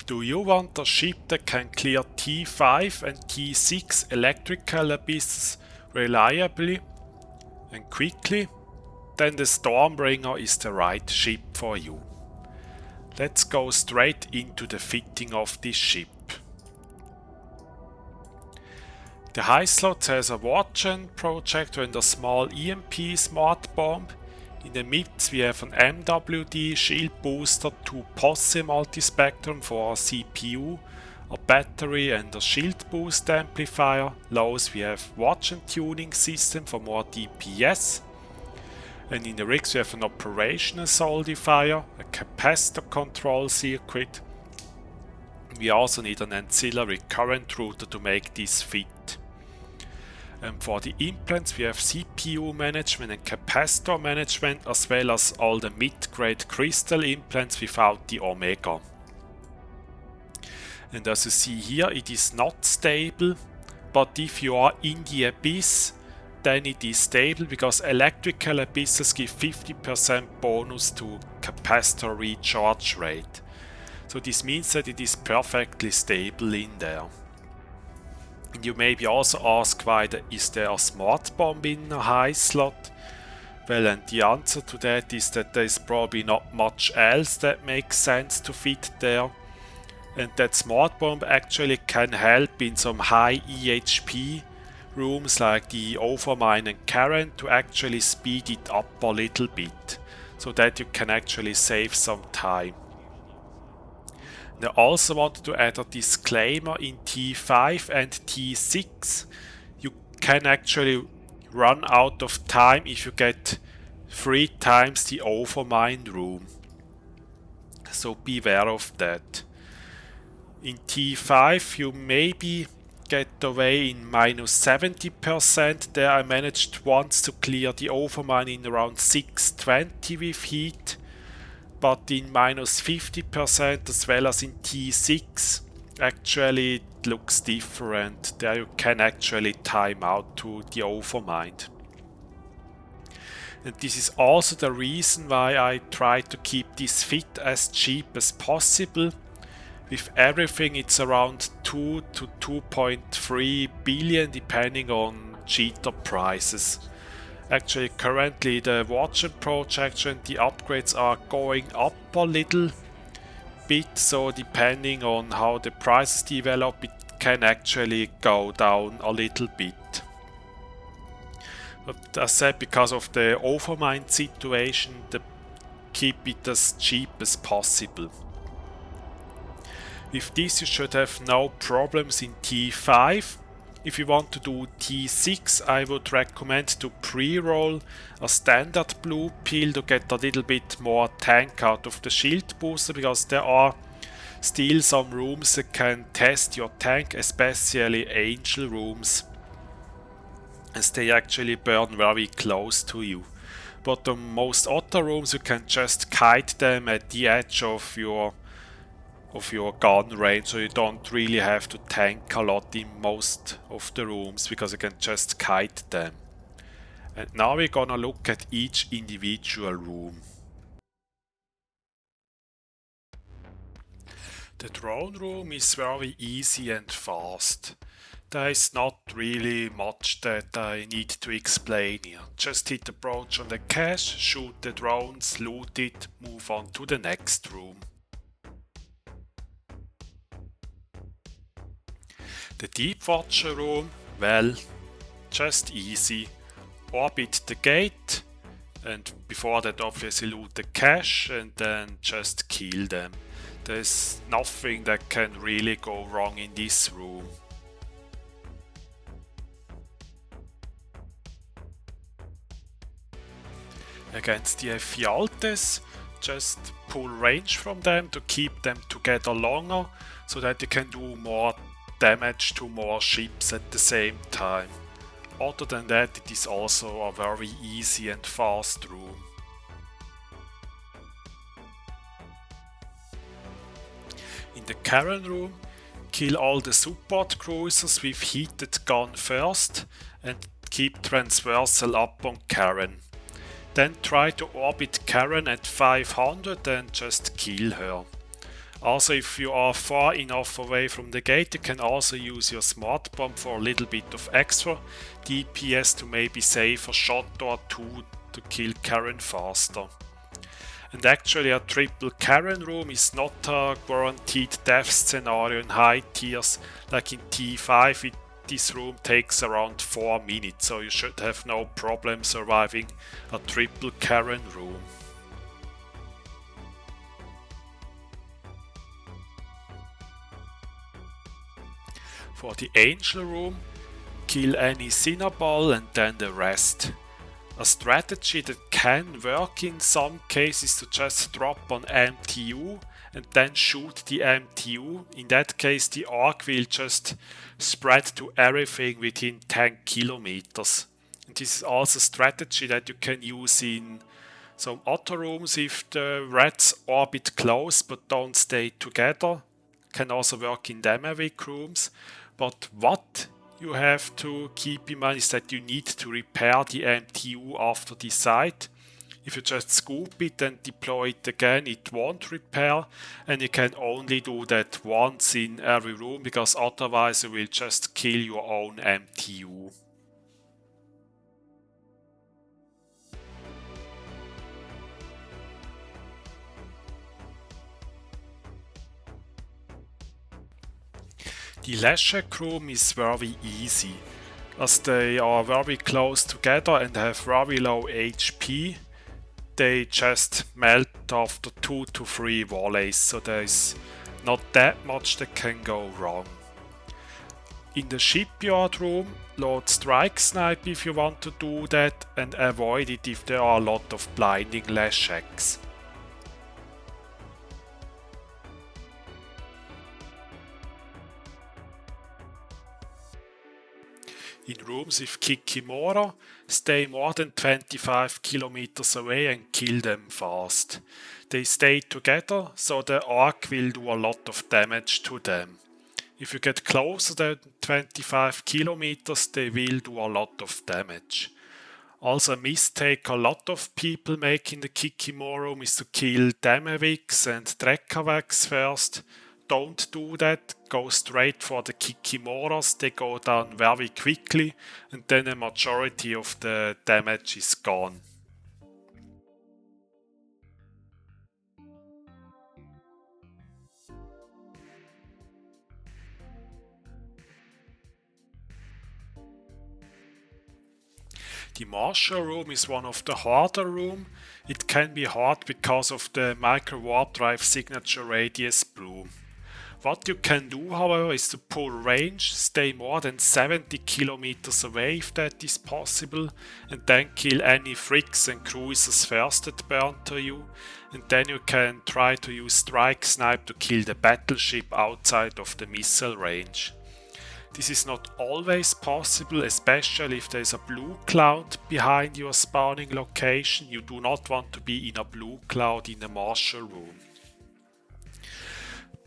Do you want a ship that can clear T5 and T6 electrical abysses reliably and quickly? Then the Stormbringer is the right ship for you. Let's go straight into the fitting of this ship. The high slot has a Vorton Projector and a small EMP smart bomb. In the midst we have an MWD shield booster, 2 posse multispectrum for a CPU, a battery and a shield boost amplifier. Lows we have watch and tuning system for more DPS. And in the rigs we have an operational solidifier, a capacitor control circuit. We also need an ancillary current router to make this fit. And for the implants we have CPU management and capacitor management, as well as all the mid-grade crystal implants without the Omega. And as you see here, it is not stable, but if you are in the abyss, then it is stable, because electrical abysses give 50% bonus to capacitor recharge rate. So this means that it is perfectly stable in there. And you maybe also ask why is there a smart bomb in a high slot? Well, and the answer to that is that there is probably not much else that makes sense to fit there. And that smart bomb actually can help in some high EHP rooms like the Overmind and Karen to actually speed it up a little bit, so that you can actually save some time. I also wanted to add a disclaimer: in T5 and T6 you can actually run out of time if you get 3 times the Overmind room. So beware of that. In T5 you maybe get away in -70%. There I managed once to clear the Overmind in around 620 with heat. But in -50% as well as in T6 actually it looks different. There you can actually time out to the Overmind. And this is also the reason why I try to keep this fit as cheap as possible. With everything it's around 2 to 2.3 billion depending on cheater prices. Actually currently the Vorton Projector and the upgrades are going up a little bit, so depending on how the prices develop it can actually go down a little bit. But as said, because of the Overmind situation, keep it as cheap as possible. With this you should have no problems in T5. If you want to do T6, I would recommend to pre-roll a standard blue pill to get a little bit more tank out of the shield booster, because there are still some rooms that can test your tank, especially angel rooms, as they actually burn very close to you. But the most other rooms you can just kite them at the edge of your gun range, so you don't really have to tank a lot in most of the rooms because you can just kite them. And now we're gonna look at each individual room. The drone room is very easy and fast. There is not really much that I need to explain here. Just hit approach on the cache, shoot the drones, loot it, move on to the next room. The Deepwatcher room, well, just easy. Orbit the gate, and before that obviously loot the cache and then just kill them. There's nothing that can really go wrong in this room. Against the Ephialtes, just pull range from them to keep them together longer, so that you can do more damage to more ships at the same time. Other than that, it is also a very easy and fast room. In the Karen room, kill all the support cruisers with heated gun first and keep transversal up on Karen. Then try to orbit Karen at 500 and just kill her. Also, if you are far enough away from the gate, you can also use your smart bomb for a little bit of extra DPS to maybe save a shot or two to kill Karen faster. And actually a triple Karen room is not a guaranteed death scenario in high tiers. Like in T5, this room takes around 4 minutes, so you should have no problem surviving a triple Karen room. For the Angel room, kill any Cinnaball and then the rest. A strategy that can work in some cases is to just drop on MTU and then shoot the MTU. In that case, the arc will just spread to everything within 10 kilometers. And this is also a strategy that you can use in some other rooms if the rats orbit close but don't stay together. Can also work in dynamic rooms. But what you have to keep in mind is that you need to repair the MTU after the site. If you just scoop it and deploy it again, it won't repair, and you can only do that once in every room, because otherwise you will just kill your own MTU. The Leshak room is very easy, as they are very close together and have very low HP. They just melt after 2 to 3 volleys, so there is not that much that can go wrong. In the shipyard room, load strike snipe if you want to do that, and avoid it if there are a lot of blinding Leshaks. In rooms with Kikimora, stay more than 25 kilometers away and kill them fast. They stay together, so the arc will do a lot of damage to them. If you get closer than 25 kilometers, they will do a lot of damage. Also, a mistake a lot of people make in the Kikimora room is to kill Damaviks and Drekavacs first. Don't do that, go straight for the Kikimoras, they go down very quickly and then a majority of the damage is gone. The Marshal room is one of the harder rooms. It can be hard because of the micro warp drive signature radius blue. What you can do, however, is to pull range, stay more than 70 kilometers away if that is possible, and then kill any frigs and cruisers first that burn to you, and then you can try to use strike snipe to kill the battleship outside of the missile range. This is not always possible, especially if there is a blue cloud behind your spawning location. You do not want to be in a blue cloud in the Marshal room.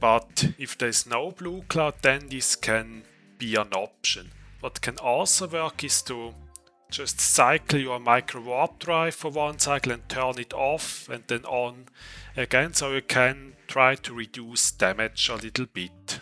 But if there is no blue cloud, then this can be an option. What can also work is to just cycle your micro warp drive for one cycle and turn it off and then on again, so you can try to reduce damage a little bit.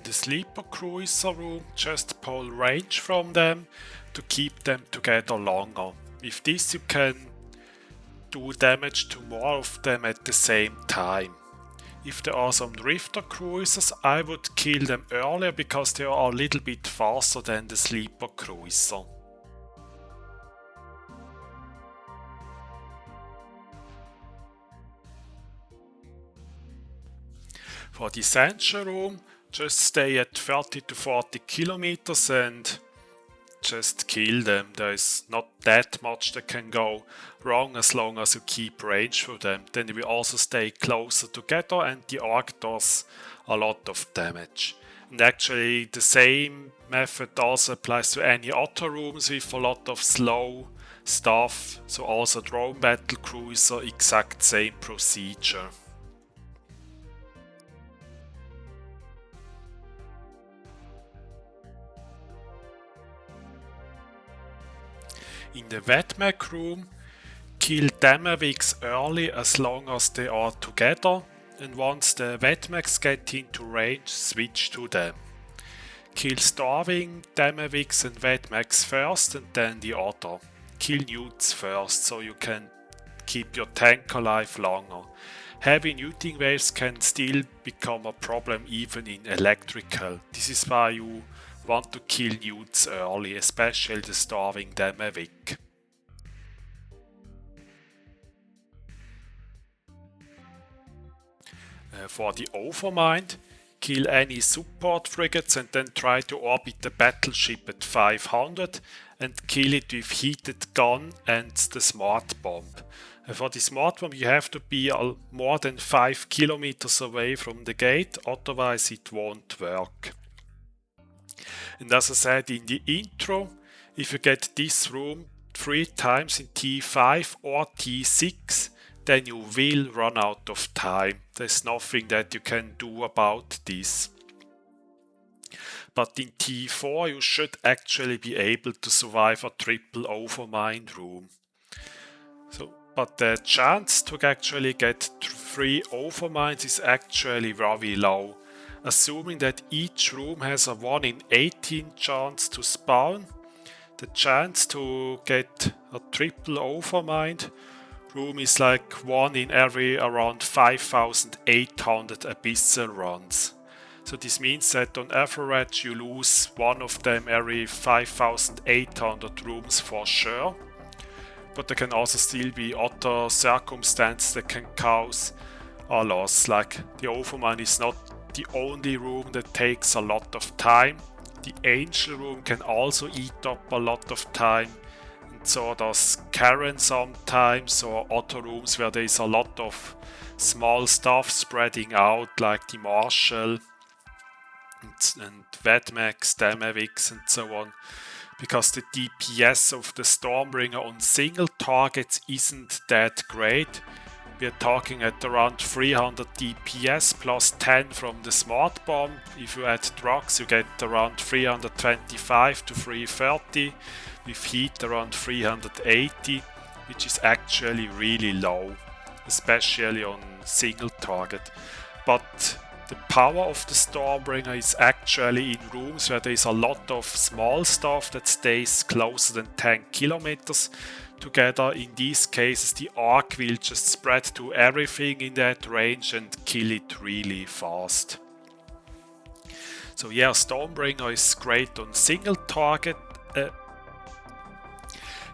The sleeper cruiser room, just pull range from them to keep them together longer. With this you can do damage to more of them at the same time. If there are some drifter cruisers, I would kill them earlier because they are a little bit faster than the sleeper cruiser. For the Sansha room, just stay at 30 to 40 kilometers and just kill them. There is not that much that can go wrong as long as you keep range for them. Then they will also stay closer together and the arc does a lot of damage. And actually the same method also applies to any other rooms with a lot of slow stuff. So also drone battle cruiser, exact same procedure. In the Vedmak room, kill Drekavacs early as long as they are together, and once the Vedmaks get into range, switch to them. Kill starving Drekavacs and Vedmaks first and then the other. Kill newts first so you can keep your tank alive longer. Heavy newting waves can still become a problem even in electrical. This is why you want to kill newts early, especially the starving Drekavac. For the Overmind, kill any support frigates and then try to orbit the battleship at 500 and kill it with heated gun and the smart bomb. For the smart bomb you have to be more than 5 kilometers away from the gate, otherwise it won't work. And as I said in the intro, if you get this room 3 times in T5 or T6, then you will run out of time. There's nothing that you can do about this. But in T4 you should actually be able to survive a triple Overmind room. But the chance to actually get 3 Overminds is actually very low. Assuming that each room has a 1 in 18 chance to spawn, the chance to get a triple Overmind room is like 1 in every around 5,800 Abyssal runs. So this means that on average you lose one of them every 5,800 rooms for sure. But there can also still be other circumstances that can cause a loss, like the Overmind is not the only room that takes a lot of time. The Angel room can also eat up a lot of time, and so does Karen sometimes, or other rooms where there is a lot of small stuff spreading out, like the Marshal and Vedmak, Drekavac and so on. Because the DPS of the Stormbringer on single targets isn't that great. We are talking at around 300 DPS plus 10 from the smart bomb. If you add drugs you get around 325 to 330, with heat around 380, which is actually really low, especially on single target. But the power of the Stormbringer is actually in rooms where there is a lot of small stuff that stays closer than 10 kilometers together. In these cases the arc will just spread to everything in that range and kill it really fast. So yeah, Stormbringer is great on single target.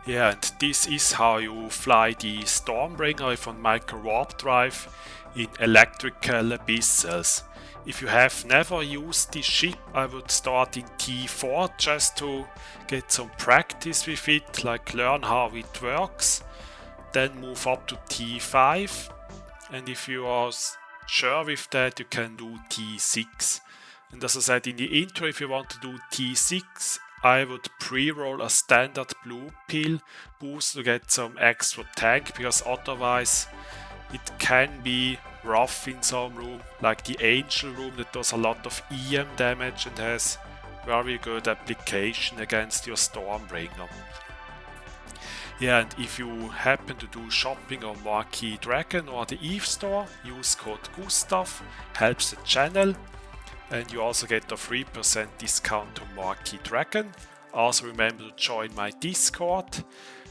Yeah, and this is how you fly the Stormbringer with a micro warp drive in Electrical Abyssals. If you have never used this ship, I would start in T4 just to get some practice with it, like learn how it works. Then move up to T5, and if you are sure with that you can do T6. And as I said in the intro, if you want to do T6, I would pre-roll a standard blue pill boost to get some extra tank, because otherwise it can be rough in some room, like the Angel room that does a lot of EM damage and has very good application against your Stormbringer. Yeah, and if you happen to do shopping on Marquee Dragon or the Eve store, use code Gustav, helps the channel, and you also get a 3% discount to Marquee Dragon. Also remember to join my Discord,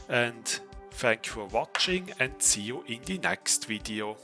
and thank you for watching and see you in the next video.